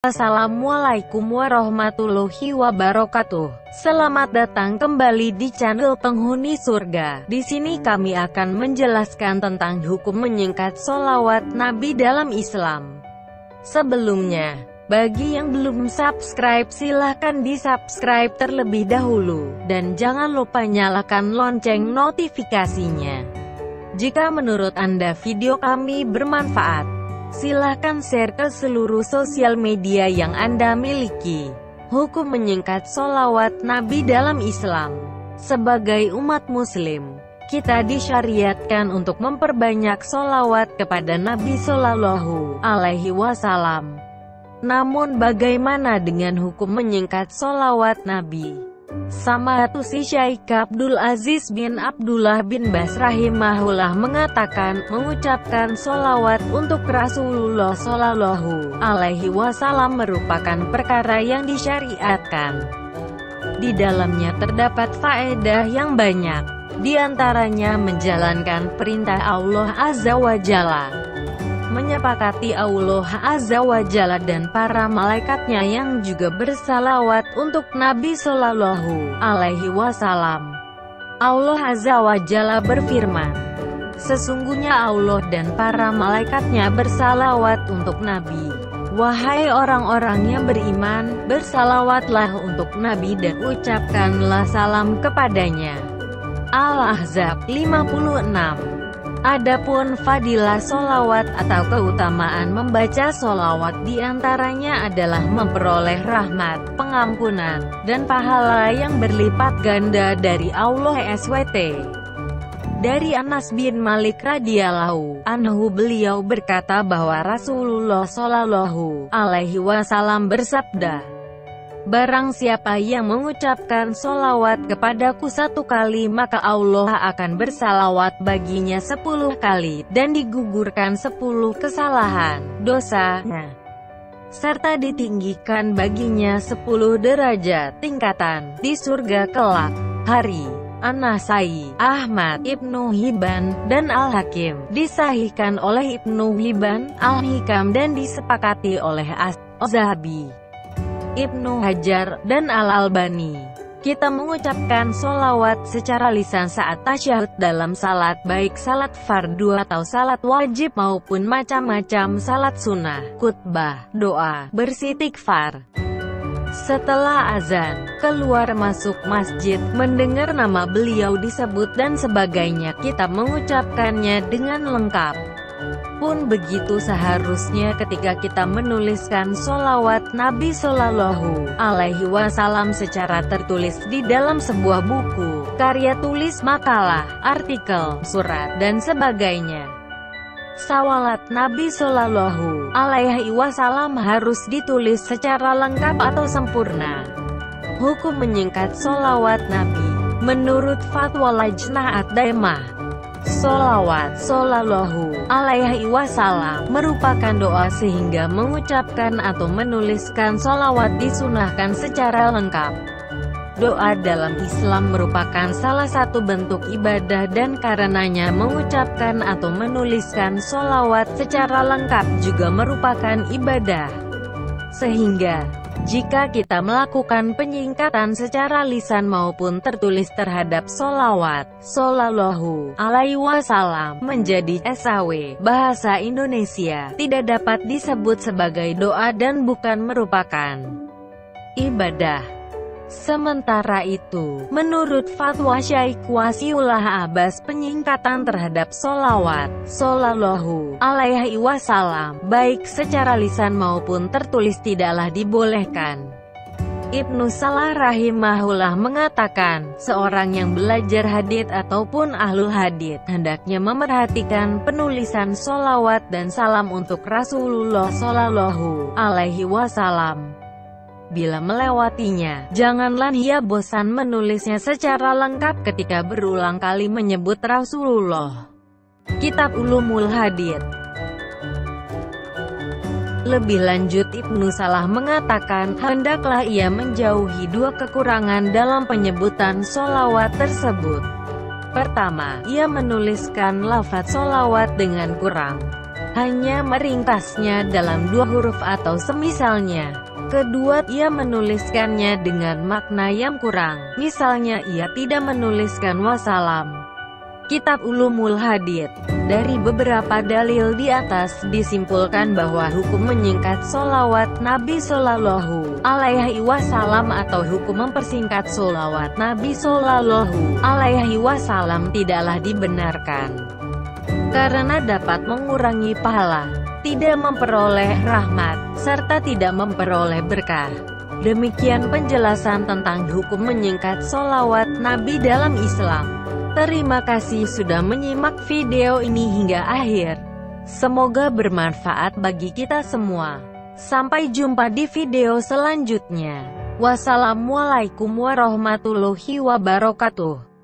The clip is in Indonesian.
Assalamualaikum warahmatullahi wabarakatuh. Selamat datang kembali di channel Penghuni Surga. Di sini kami akan menjelaskan tentang hukum menyingkat sholawat Nabi dalam Islam. Sebelumnya, bagi yang belum subscribe silahkan di-subscribe terlebih dahulu. Dan jangan lupa nyalakan lonceng notifikasinya. Jika menurut Anda video kami bermanfaat, silahkan share ke seluruh sosial media yang Anda miliki. Hukum menyingkat sholawat Nabi dalam Islam. Sebagai umat muslim, kita disyariatkan untuk memperbanyak sholawat kepada Nabi Shallallahu Alaihi Wasallam. Namun bagaimana dengan hukum menyingkat sholawat Nabi? Samatusi Syekh Abdul Aziz bin Abdullah bin Bas rahimahullah mengatakan, mengucapkan sholawat untuk Rasulullah Shallallahu Alaihi Wasallam merupakan perkara yang disyariatkan. Di dalamnya terdapat faedah yang banyak, di antaranya menjalankan perintah Allah Azza wa Jalla, menyepakati Allah Azza wa Jalla dan para malaikatnya yang juga bersalawat untuk Nabi Shallallahu Alaihi Wasallam. Allah Azza wa Jalla berfirman, sesungguhnya Allah dan para malaikatnya bersalawat untuk Nabi. Wahai orang-orang yang beriman, bersalawatlah untuk Nabi dan ucapkanlah salam kepadanya. Al-Ahzab 56. Adapun fadilah sholawat atau keutamaan membaca sholawat diantaranya adalah memperoleh rahmat, pengampunan, dan pahala yang berlipat ganda dari Allah SWT. Dari Anas bin Malik radhiyallahu anhu beliau berkata bahwa Rasulullah Shallallahu Alaihi Wasallam bersabda, barang siapa yang mengucapkan sholawat kepadaku 1 kali maka Allah akan bersalawat baginya 10 kali, dan digugurkan 10 kesalahan, dosanya, serta ditinggikan baginya 10 derajat tingkatan di surga kelak. Hari An-Nasai, Ahmad, Ibnu Hibban, dan Al-Hakim. Disahihkan oleh Ibnu Hibban, Al-Hikam dan disepakati oleh Az-Zahabi, Ibnu Hajar, dan Al-Albani. Kita mengucapkan sholawat secara lisan saat tasyahud dalam salat, baik salat fardu atau salat wajib maupun macam-macam salat sunnah, khutbah, doa, bersitikfar. Setelah azan, keluar masuk masjid, mendengar nama beliau disebut dan sebagainya, kita mengucapkannya dengan lengkap. Pun begitu seharusnya ketika kita menuliskan sholawat Nabi Shallallahu Alaihi Wasallam secara tertulis di dalam sebuah buku, karya tulis, makalah, artikel, surat, dan sebagainya. Sholawat Nabi Shallallahu Alaihi Wasallam harus ditulis secara lengkap atau sempurna. Hukum menyingkat sholawat Nabi. Menurut fatwa Lajnah Ad-Daimah, sholawat Shallallahu Alaihi Wasallam merupakan doa sehingga mengucapkan atau menuliskan sholawat disunahkan secara lengkap. Doa dalam Islam merupakan salah satu bentuk ibadah dan karenanya mengucapkan atau menuliskan sholawat secara lengkap juga merupakan ibadah. Sehingga, jika kita melakukan penyingkatan secara lisan maupun tertulis terhadap sholawat Shallallahu Alaihi Wasallam menjadi SAW bahasa Indonesia, tidak dapat disebut sebagai doa dan bukan merupakan ibadah. Sementara itu, menurut fatwa Syekh Wasiullah Abbas, penyingkatan terhadap sholawat Shallallahu Alaihi Wasallam baik secara lisan maupun tertulis tidaklah dibolehkan. Ibnu Salah rahimahullah mengatakan, seorang yang belajar hadits ataupun ahlul hadits hendaknya memerhatikan penulisan sholawat dan salam untuk Rasulullah Shallallahu Alaihi Wasallam. Bila melewatinya, janganlah ia bosan menulisnya secara lengkap ketika berulang kali menyebut Rasulullah. Kitab Ulumul Hadits. Lebih lanjut Ibnu Salah mengatakan, hendaklah ia menjauhi 2 kekurangan dalam penyebutan sholawat tersebut. Pertama, ia menuliskan lafaz sholawat dengan kurang. hanya meringkasnya dalam 2 huruf atau semisalnya. Kedua, ia menuliskannya dengan makna yang kurang. Misalnya ia tidak menuliskan wassalam. Kitab Ulumul Hadits. Dari beberapa dalil di atas disimpulkan bahwa hukum menyingkat sholawat Nabi Shallallahu Alaihi Wasallam atau hukum mempersingkat sholawat Nabi Shallallahu Alaihi Wasallam tidaklah dibenarkan, karena dapat mengurangi pahala, tidak memperoleh rahmat, serta tidak memperoleh berkah. Demikian penjelasan tentang hukum menyingkat sholawat Nabi dalam Islam. Terima kasih sudah menyimak video ini hingga akhir. Semoga bermanfaat bagi kita semua. Sampai jumpa di video selanjutnya. Wassalamualaikum warahmatullahi wabarakatuh.